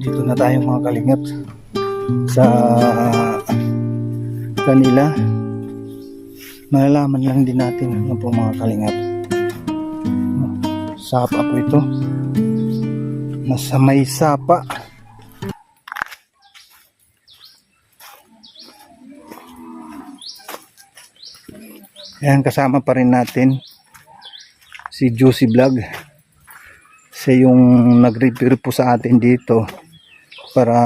Dito na tayo mga kalingap sa kanila. Malalaman lang din natin ano po mga kalingap. Sapa po ito. Nasa may sapa. Ayan, kasama pa rin natin si Juicy Vlog. Siya yung nag-repair po sa atin dito para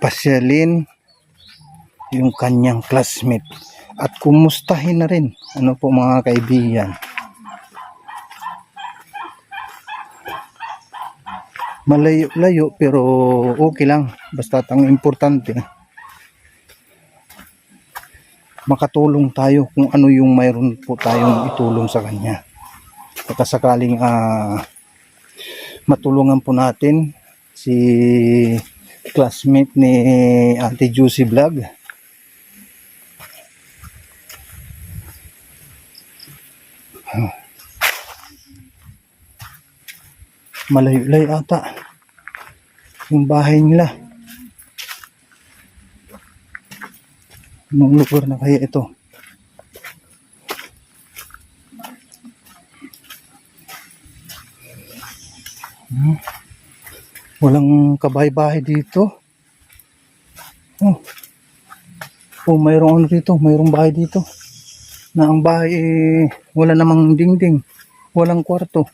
pasyalin yung kanyang classmate at kumustahin na rin ano po mga kaibigan. Malayo-layo pero okay lang, basta ang importante makatulong tayo kung ano yung mayroon po tayong itulong sa kanya. Pagkasakaling matulungan po natin si classmate ni Ate Juicy Vlog. Malayo-layo ata yung bahay nila. Anong lugar na kaya ito? Walang kabahay-bahay dito. Mayroong ano dito, mayroong bahay dito. Na ang bahay wala namang dingding, walang kwarto.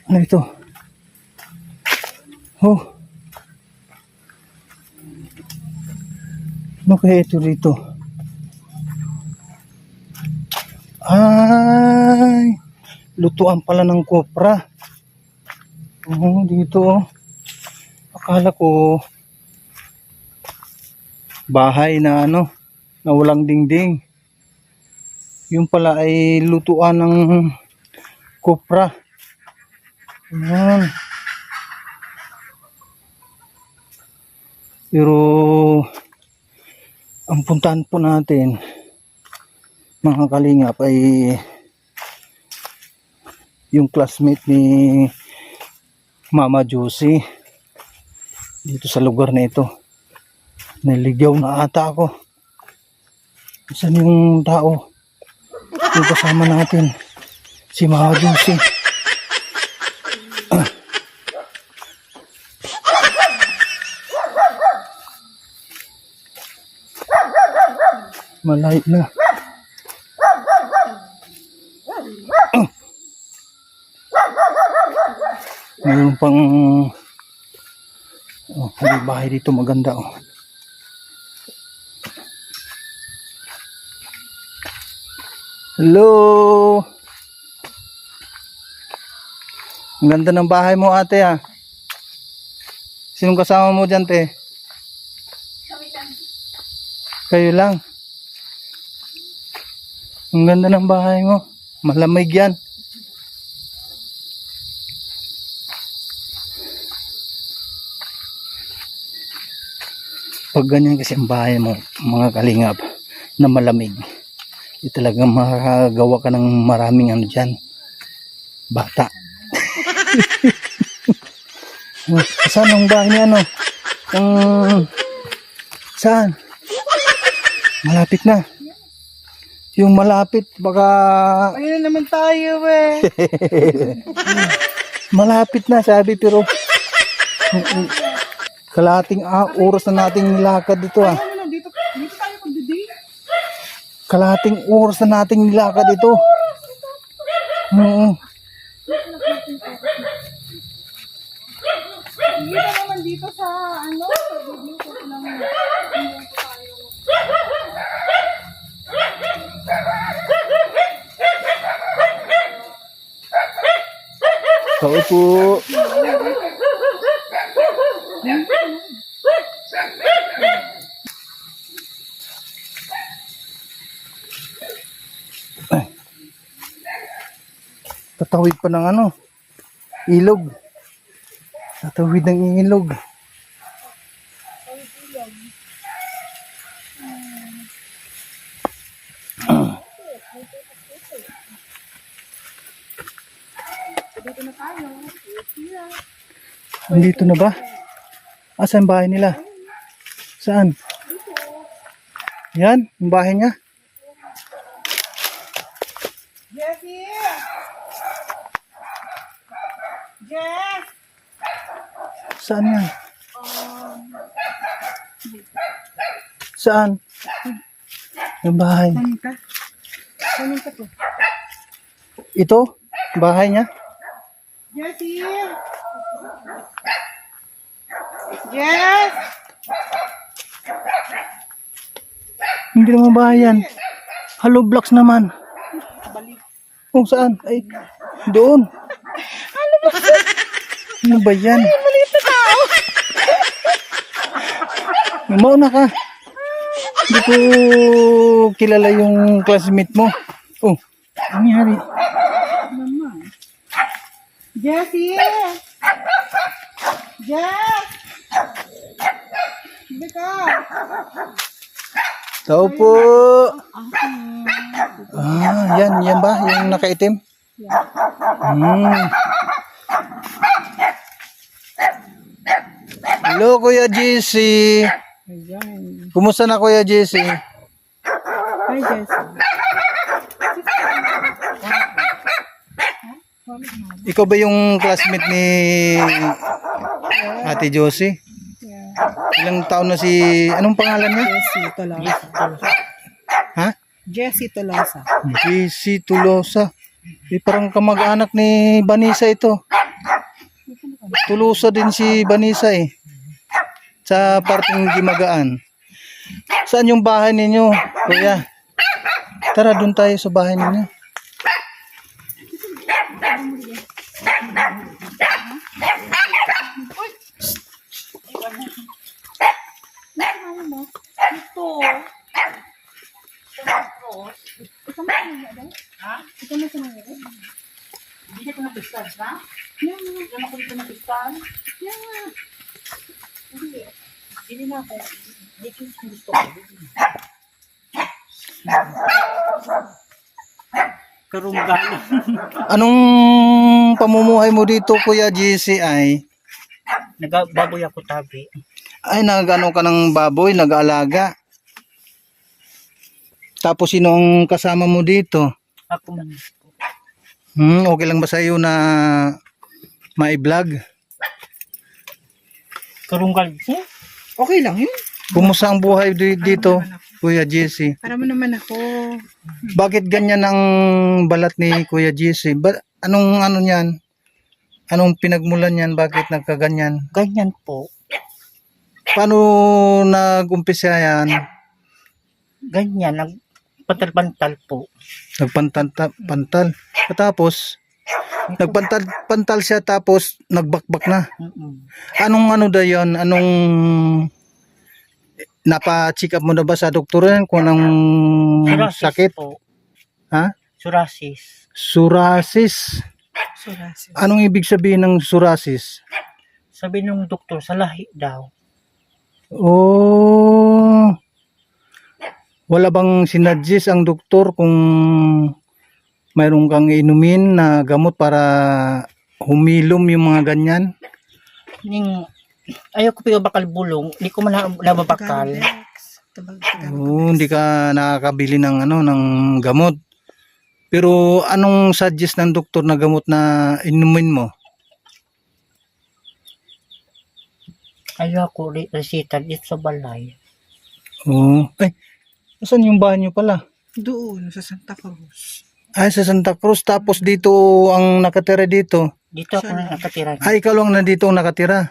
Ano ito? Ano kaya ito dito? Ay, lutuan pala ng kopra. Dito. Akala ko bahay na ano, na walang dingding. Yung pala ay lutuan ng kopra. Ayan. Pero ang puntahan po natin mga kalingap ay yung classmate ni Mama Juicy dito sa lugar na ito. Naligaw na ata ako. Saan yung tao yung kasama natin? Si Mama Juicy. Malayo na. Mayroon pang may bahay dito maganda. Hello. Ang ganda ng bahay mo ate ah. Sinong kasama mo dyan te? Kayo lang. Ang ganda ng bahay mo. Malamig yan. Pag ganyan kasi ang bahay mo, mga kalingap, na malamig, talagang makagawa ka ng maraming ano dyan. Bata. Saan ang bahay niya ano? Saan? Malapit na. Yung malapit, baka... Ayun na naman tayo eh. Malapit na, sabi, pero... Kalahating oras na nating nilakad dito ah. Dito tayo magdi-date. Kalahating oras na nating nilakad dito. Hindi na naman dito sa ano, sa video ko lang. Tao po. Tatawid pa ng ano, ilog. Tatawid ng ilog. Dito na tayo. Here. Andito na ba? Asan bahay nila? Saan? Yan, yung bahay niya. Jessie! Jess! Saan yan? Saan? Yung bahay. Saan ka? Saan ka to? Ito? Bahay niya? Jessie! Jess! Hindi naman bahay yan. Hollow blocks naman. Balik. Kung saan? Ay, doon. Ano ba yan? Maliit na tao! Mauna ka. Hindi ko kilala yung classmate mo. Oh, ano nangyari? Mama. Jessie! Jess! Hindi ka! Tao po. Yan ba? Yung nakaitim? Hello, Kuya JC. Ayan. Kumusta na, Kuya JC? Hi, Jessie. Ikaw ba yung classmate ni Ate Josie? Yeah. Ilang taon na si... Anong pangalan niya? Jessie Tolosa. Ha? Jessie Tolosa. JC Tulosa. Parang kamag-anak ni Vanessa ito. Tulosa din si Vanessa eh. Sa parting Gimagaan. Saan yung bahay ninyo, Kuya? Tara, doon tayo sa bahay ninyo. Ito. Ikaw mo sinaya daw? Ha? Ikaw mo sinaya daw? Hindi ko napistan, ha? Yan. Yan ako dito napistan. Yan. Hindi. Hindi na ako. Hindi ko gusto ko. Karunggan. Anong pamumuhay mo dito, Kuya GCI? Nagbaboy ako tabi. Ay, nagano ka ng baboy, nag-aalaga. Tapos sino ang kasama mo dito? Ako man. Okay lang ba sa iyo na mai-vlog? Karunggan. Okay lang yun. Kumusta ang buhay dito, Kuya JC? Para mo naman ako. Bakit ganyan ang balat ni Kuya JC? Anong ano niyan? Anong pinagmulan niyan? Bakit nagkaganyan? Ganyan po. Paano nag-umpisa yan? Ganyan. Nagpantal-pantal po. Nagpantal. Tapos, nagpantal siya tapos nagbakbak na. Anong ano da yun? Anong napa-check up mo na ba sa doktor yan kung anong Psoriasis sakit? po. Ha? Psoriasis. Psoriasis. Psoriasis. Anong ibig sabihin ng psoriasis? Sabi nung doktor, sa lahi daw. Oh. Wala bang sinadjust ang doktor kung mayroon kang inumin na gamot para humilom yung mga ganyan? Ayaw ko pa bakal bulong. Hindi ko man nababakal. Hindi ka nakakabili ng ano ng gamot. Pero anong suggest ng doktor na gamot na inumin mo? Ayaw ko resita dito sa balay. Ay, saan yung bahay niyo pala? Doon, sa Santa Cruz. Ay, sa Santa Cruz. Tapos dito ang nakatira dito. Dito ako na nakatira. Ay, ikaw lang nandito ang nakatira.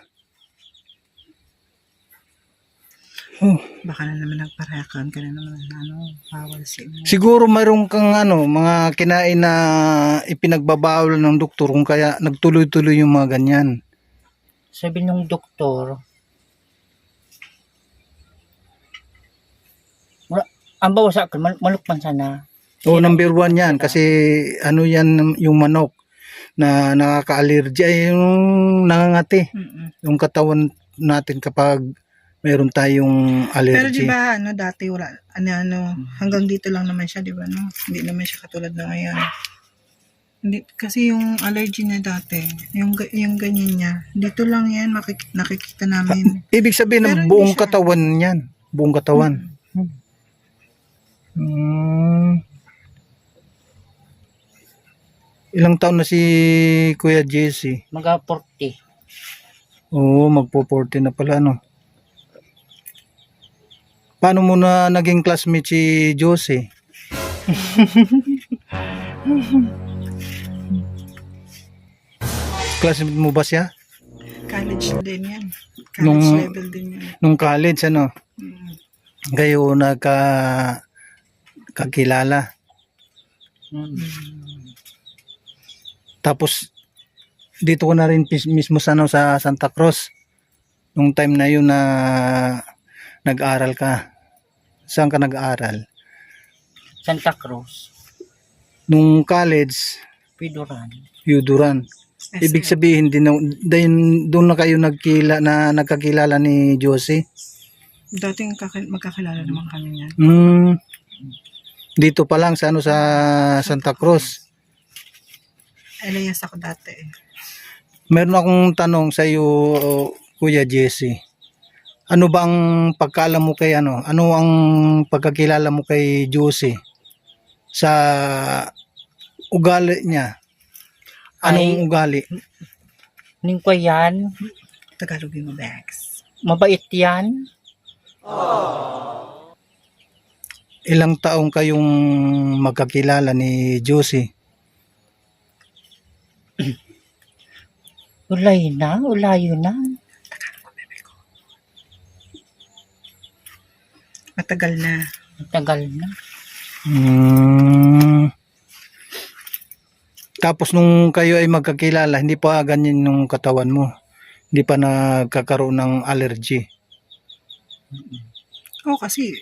Baka na naman nagparakan ka na naman bawal si mo. Siguro mayroon kang mga kinain na ipinagbabawal ng doktor kung kaya nagtuloy-tuloy yung mga ganyan. Sabi nung doktor, ang bawa sa akin, malukman sana. Number 1 yan kasi yan yung manok na nakaka-allergy ay yung nangangati. Yung katawan natin kapag mayroon tayong Pero allergy. di ba dati wala hanggang dito lang naman siya, di ba no? Hindi naman siya katulad na ngayon. Hindi, kasi yung allergy niya dati, yung ganyan niya, dito lang yan nakikita namin. Ibig sabihin Pero ng hindi buong siya- katawan yan. Buong katawan. Hmm. Ilang taon na si Kuya Jesse? Mga 40. Oo, magpo-40 na pala, no? Paano mo na naging classmate si Josie? Classmate mo ba siya? College din yan. College Nung- level din yan. Nung college, ano? Mm. Kayo kakilala. Tapos, dito ko na rin mismo sa, ano, sa Santa Cruz. Nung time na yun na nag-aral ka. Saan ka nag-aral? Santa Cruz. Nung college, Piduran. Yuduran. Ibig sabihin doon na kayo nagkakilala ni Josie. Dating magkakilala naman kami niyan. Dito pa lang sa sa Santa Cruz. Elias ako dati eh. Meron akong tanong sa iyo, Kuya Jesse. Ano bang pagkaalam mo kay ano? Ano ang pagkakilala mo kay Josie sa ugali niya? Anong ugali? Ning ko yan. Tagalog yung bags. Mabait yan. Ilang taong kayong magkakilala ni Josie? Ulayo na. Matagal na. Tagal na. Tapos nung kayo ay magkakilala, hindi pa ganyan yung katawan mo. Hindi pa nagkakaroon ng allergy. Oo, kasi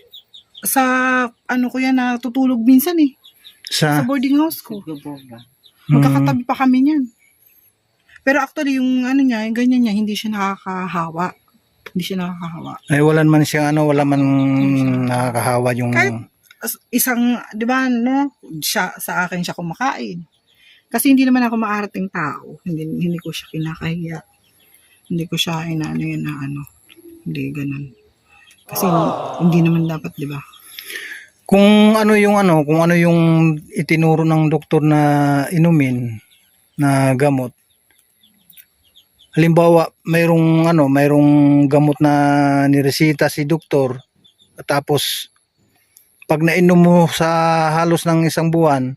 sa ano ko yan natutulog minsan eh. Sa boarding house ko. Magkakatabi pa kami niyan. Pero actually yung ano niya, yung ganyan niya, hindi siya nakakahawa. Hindi siya nakakahawa. Ay wala man siya wala man nakakahawa yung Kahit isang, di ba, no, siya, sa akin siya kumakain. Kasi hindi naman ako maarating tao. Hindi ko siya kinakahiya. Hindi ko siya inaano yun na ano. Hindi ganun. Kasi hindi naman dapat, di ba? kung ano yung itinuro ng doktor na inumin na gamot. Halimbawa, mayroong gamot na niresita si doktor, tapos pag nainom mo sa halos ng isang buwan,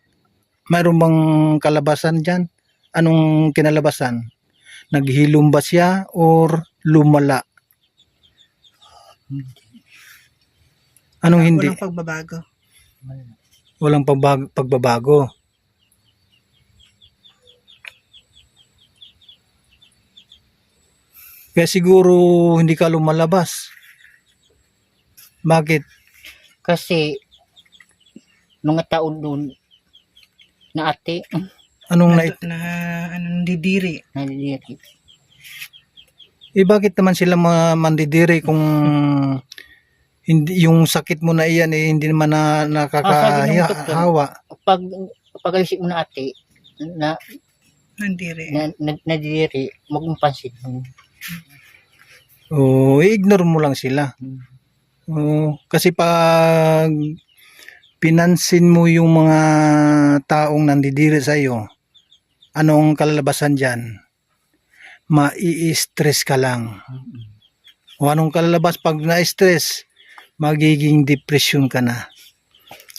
mayroon bang kalabasan diyan? Anong kinalabasan? Naghilom ba siya or lumala? Anong hindi? Walang pagbabago. Walang pagbabago. Kaya siguro hindi ka lumalabas. Bakit? Kasi, mga taon doon, na ate, Anong Nandidiri. naliliri. bakit naman sila mandidiri kung hindi yung sakit mo na iyan hindi naman Sabi ng doktor, nakakahawa? Pag alisip mo na ate, Nandiri. nadiri, huwag mong pansin. O i-ignore mo lang sila. Kasi pag pinansin mo yung mga taong nandidiri sa iyo, anong kalalabasan diyan? Mai-stress ka lang. O anong kalalabas pag na-stress? Magiging depression ka na.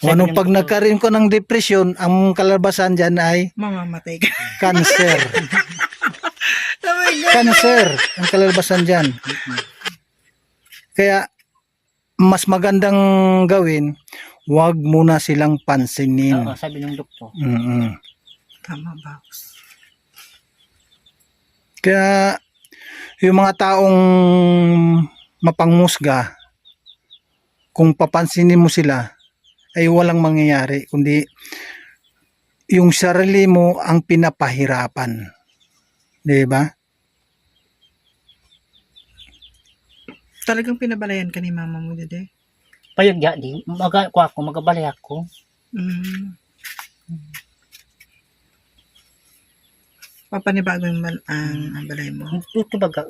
O anong pag nagkaroon ka ng depression, ang kalalabasan diyan ay Mamamatay ka. cancer. Oh my God. Cancer ang kalalabasan diyan. Kaya mas magandang gawin, wag muna silang pansinin. Oo, sabi ng doktor. Tama ba? Kaya yung mga taong mapangmusga, kung papansinin mo sila, ay walang mangyayari, kundi yung sarili mo ang pinapahirapan. Di ba? Talagang pinabalayan ka ni mama mo, dede? Payag ya di, magabalay ako. Mm. Papanibago yung ang balay mo. Ito baga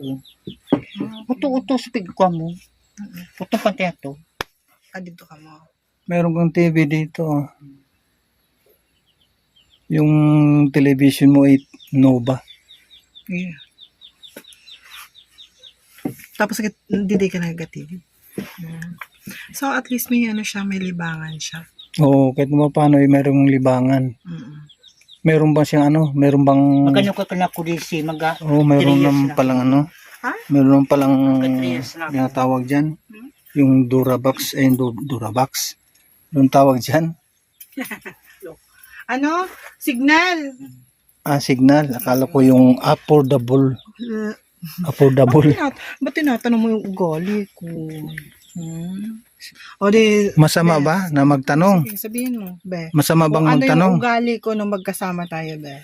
uto sa pigkwa mo. Ito pati ito. Dito ka mo. Meron kang TV dito. Yung television mo ay Nova. Yeah. Tapos hindi ka nag-TV. Yeah. So at least may siya, may libangan siya. Oo, kahit naman paano ay merong libangan. Meron bang siyang meron bang... Magkano ka na kulisi, Oo, meron 3 years naman na. palang Ha? meron palang Magka 3 years na. yung tawag dyan. Yung Durabox, Durabox. Yung tawag dyan. Signal. Signal. Akala ko yung affordable. Affordable. Ba't tinatanong mo yung ugali ko? O di... Masama ba na magtanong? Sige, sabihin mo, be. Masama bang Kung ano magtanong? yung ugali ko nung magkasama tayo, be.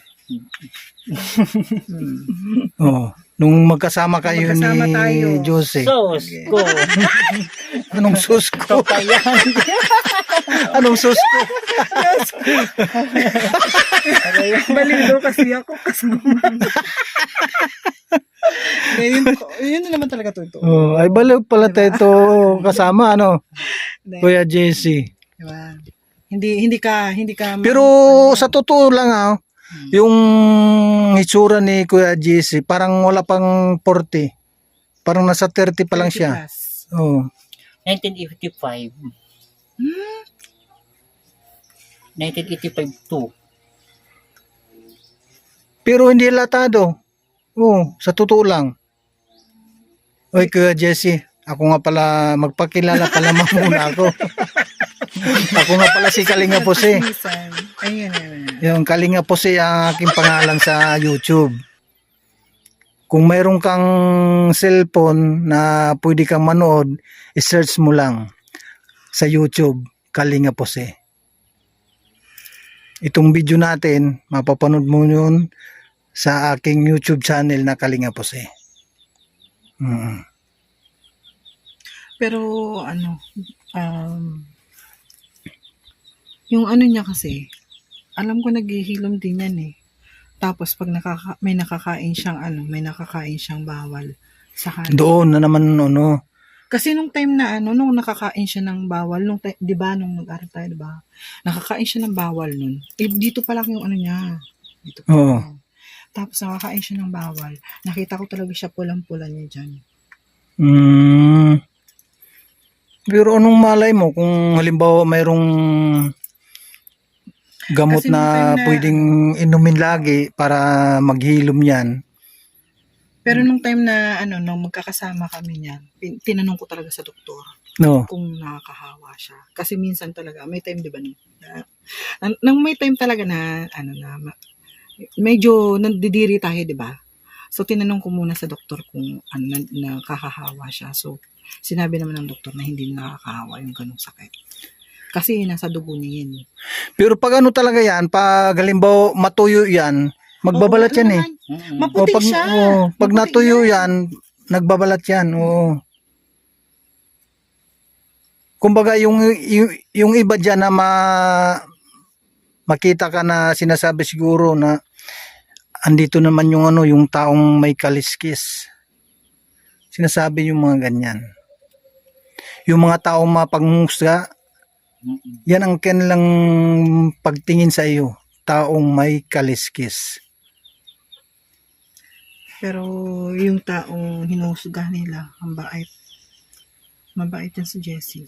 Oo. Nung magkasama kayo Magkasama ni tayo. Jose. Sos ko. Anong sus ko? Ito pa yan. Anong sus ko? Balido kasi ako kasama. Yun na naman talaga to. Ay baliw pala tayo ito kasama Kuya JC. Diba? Hindi ka Pero sa totoo lang yung hitsura ni Kuya JC parang wala pang 40. Parang nasa 30 pa lang siya. 30+. Oo. 1985. 1985 to. Pero hindi latado. Oo, sa totoo lang. Oy, Kuya Jesse, ako nga pala, magpakilala pala muna ako. Ako nga pala si Kalinga Pose. Ayun. Yung Kalinga Pose ang aking pangalan sa YouTube. Kung mayroon kang cellphone na pwede kang manood, i-search mo lang sa YouTube, Kalinga Pose. Itong video natin, mapapanood mo yun sa aking YouTube channel na Kalinga Pose. Pero yung niya kasi, alam ko naghihilom din yan eh. Tapos pag may nakakain siyang bawal sa kanin. Doon na naman Kasi nung time na nung nakakain siya ng bawal, di ba, nung nag-aral tayo, di ba? Nakakain siya ng bawal nun. Dito pa lang yung niya. Dito pa Oo. lang. Tapos nakakain siya ng bawal. Nakita ko talaga siya pulang-pula niya dyan. Pero anong malay mo kung halimbawa mayroong gamot Kasi nung na time na- pwedeng inumin lagi para maghilom yan? Pero nung time na nung magkakasama kami niyan, tinanong ko talaga sa doktor No. kung nakakahawa siya. Kasi minsan talaga, may time 'di ba nang may time talaga na medyo nandidiri tayo, 'di ba? So tinanong ko muna sa doktor kung nakakahawa siya. So sinabi naman ng doktor na hindi nakakahawa yung ganung sakit. Kasi nasa dugo niya yan. Pero pag talaga yan, pag halimbawa matuyo yan, magbabalat yan eh. Maputi pag, siya. pag Maputi natuyo yan, nagbabalat yan. Oo. Kumbaga yung iba dyan na makita ka na sinasabi siguro na andito naman yung yung taong may kaliskis. Sinasabi yung mga ganyan. Yung mga taong mapanghusga, yan ang kanilang pagtingin sa iyo, taong may kaliskis. Pero yung taong hinusga nila, ang bait. Mabait yan si Jessie.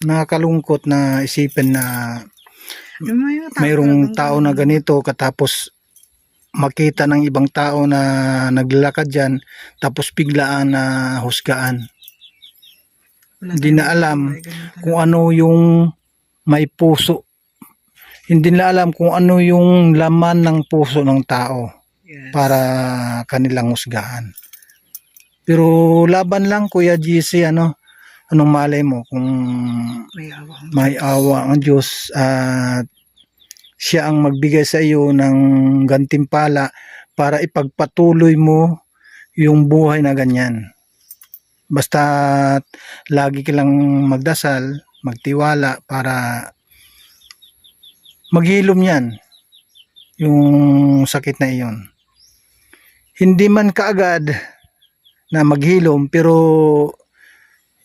Nakakalungkot na isipin na mayroong tao na ganito katapos makita ng ibang tao na naglalakad dyan tapos biglaan na husgaan. Hindi na alam kung ano yung may puso. Hindi na alam kung ano yung laman ng puso ng tao para kanilang husgaan. Pero laban lang Kuya GC, anong malay mo kung may awa ang Diyos at siya ang magbigay sa iyo ng gantimpala para ipagpatuloy mo yung buhay na ganyan. Basta lagi ka lang magdasal, magtiwala para maghilom yan, yung sakit na iyon. Hindi man kaagad na maghilom, pero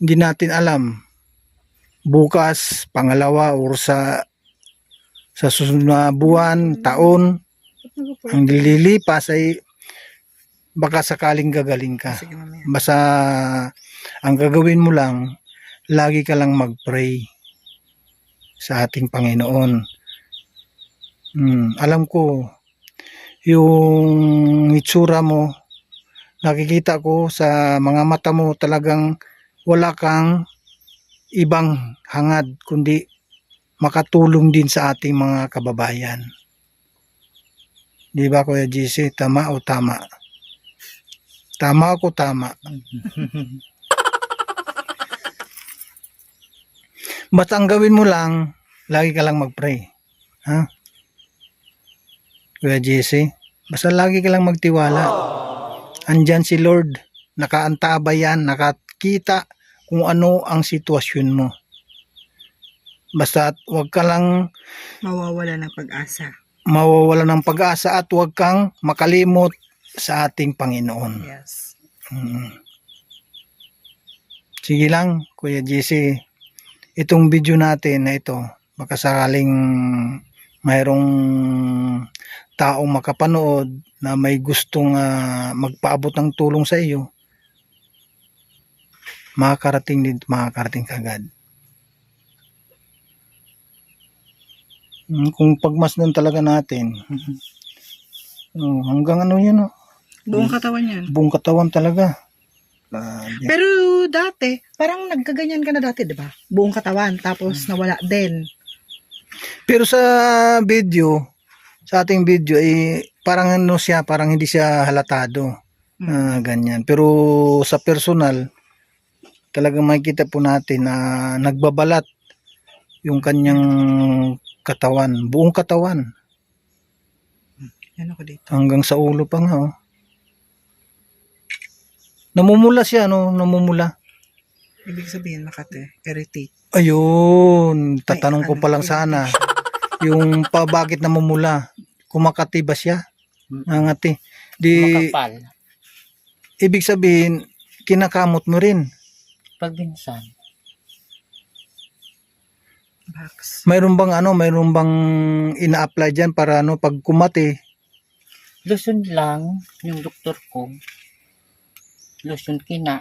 hindi natin alam. Bukas, pangalawa, or sa susunod na buwan, taon, ang lilipas ay baka sakaling gagaling ka. Sige, mamaya. Basta ang gagawin mo lang, lagi ka lang mag-pray sa ating Panginoon. Alam ko, yung itsura mo, nakikita ko sa mga mata mo, talagang wala kang ibang hangad, kundi makatulong din sa ating mga kababayan. Di ba, Kuya GC? Tama o tama? Tama ako, tama. Basta ang gawin mo lang, lagi ka lang mag-pray. Ha? Kuya JC, basta lagi ka lang magtiwala. Andyan si Lord, nakaantaba yan, nakakita kung ano ang sitwasyon mo. Basta wag ka lang Mawawala ng pag-asa. mawawala ng pag-asa at wag kang makalimot sa ating Panginoon. Yes. Sige lang, Kuya JC, itong video natin na ito, baka sakaling mayroong taong makapanood na may gustong magpaabot ng tulong sa iyo, makakarating kagad. Kung pagmasdan talaga natin, hanggang ano yun, Buong katawan yan. buong katawan talaga. Pero dati, parang nagkaganyan ka na dati, di ba? Buong katawan, tapos nawala din. Pero sa video, sa ating video, parang ano siya, parang hindi siya halatado. Ganyan. Pero sa personal, talagang makikita po natin na nagbabalat yung kanyang katawan, buong katawan. Yan ako dito. Hanggang sa ulo pa nga, oh. Namumula siya, no? Namumula. Ibig sabihin, Makate, irritate. Ayun, tatanong ko Ay, pa lang sana. Yung bakit namumula? Kumakati ba siya? Nangati. Di, Makapal. ibig sabihin, kinakamot mo rin. Pag minsan. Box. Mayroon bang ina-apply diyan para pag kumati? Lotion lang, yung doktor ko. Lotion kina.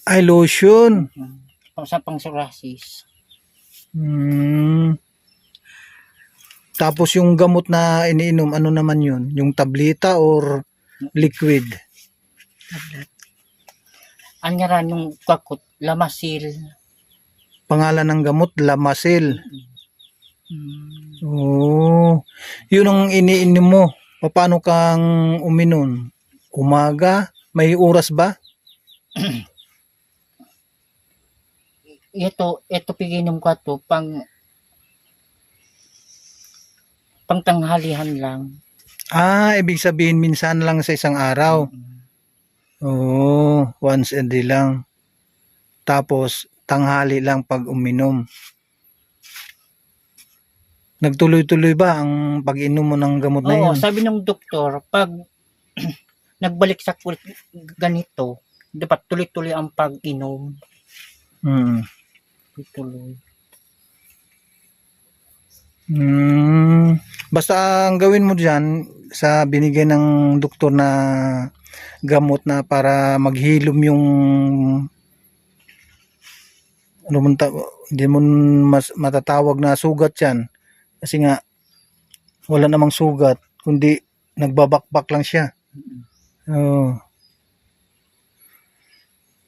Ay, lotion. Sa pang psoriasis. Tapos yung gamot na iniinom, ano naman yun? Yung tableta or liquid? Tablet. Anyaran yung kakot, lamasil. Pangalan ng gamot, Lamasil. Oh, yun ang iniinom mo. Paano kang uminom? Umaga? May oras ba? Ito piginom ko to pang tanghalihan lang. Ibig sabihin minsan lang sa isang araw. Oo, once a day lang. Tapos tanghali lang pag uminom. Nagtuloy-tuloy ba ang pag-inom mo ng gamot na Oo, yun? sabi ng doktor, pag nagbalik sa kulit ganito, dapat tuloy-tuloy ang pag-inom. Tuloy. Basta ang gawin mo dyan sa binigay ng doktor na gamot na para maghilom yung hindi mo matatawag na sugat yan kasi nga wala namang sugat kundi nagbabakbak lang siya.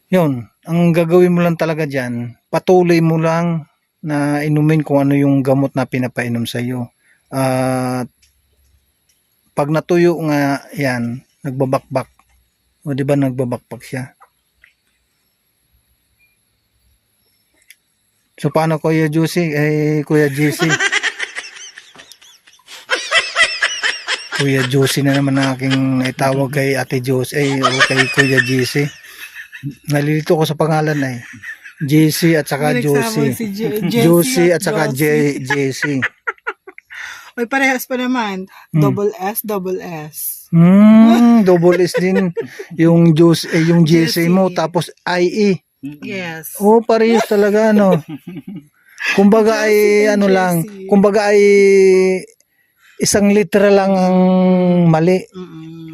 Yun, ang gagawin mo lang talaga dyan, patuloy mo lang na inumin kung ano yung gamot na pinapainom sa iyo. Pag natuyo nga yan, nagbabakbak. O di ba nagbabakbak siya? So paano Kuya Juicy? Kuya GC. Kuya Juicy na naman ang aking itawag kay Ate Juicy. O kay Kuya GC. Nalilito ko sa pangalan ay. JC at saka Juicy. Juicy at saka JC. May parehas pa naman. Double S, double S. Double S din yung yung JC mo tapos IE. Yes. Oh, parehas talaga no. Kumbaga ay and ano lang, JC. kumbaga ay isang literal lang ang mali.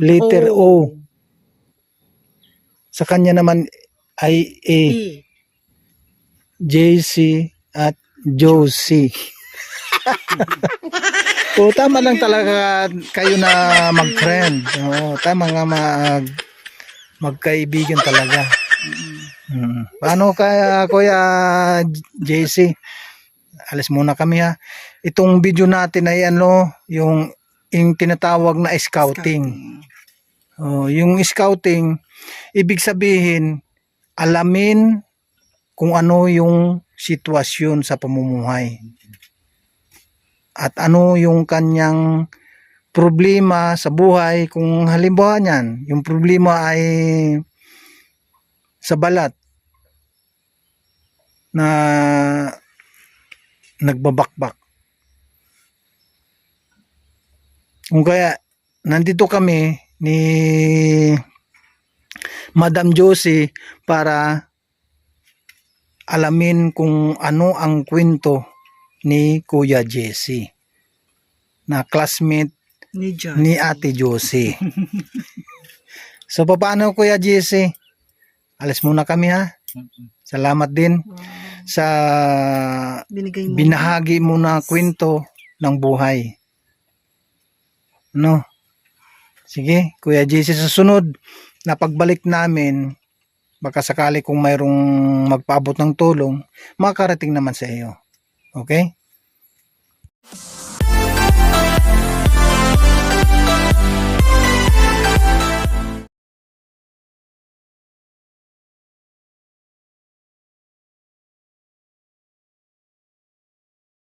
Letter O. Sa kanya naman ay A, E. JC at Josie. O tama lang talaga kayo na mag-friend. Oo, tama nga magkaibigan talaga. Paano kaya Kuya JC? Alis muna kami ha. Itong video natin ay yung tinatawag na scouting. Oh, yung scouting, ibig sabihin, alamin kung ano yung sitwasyon sa pamumuhay. At ano yung kanyang problema sa buhay. Kung halimbawa niyan, yung problema ay sa balat na nagbabakbak. Kung kaya, nandito kami ni Madam Josie para alamin kung ano ang kwento ni Kuya Jesse na classmate ni Ate Josie. So paano Kuya Jesse? Alis muna kami ha. Salamat din sa binahagi mo na kwento ng buhay. No? Sige, Kuya Jesse, susunod na pagbalik namin, baka sakali kung mayroong magpaabot ng tulong, makakarating naman sa iyo. Okay?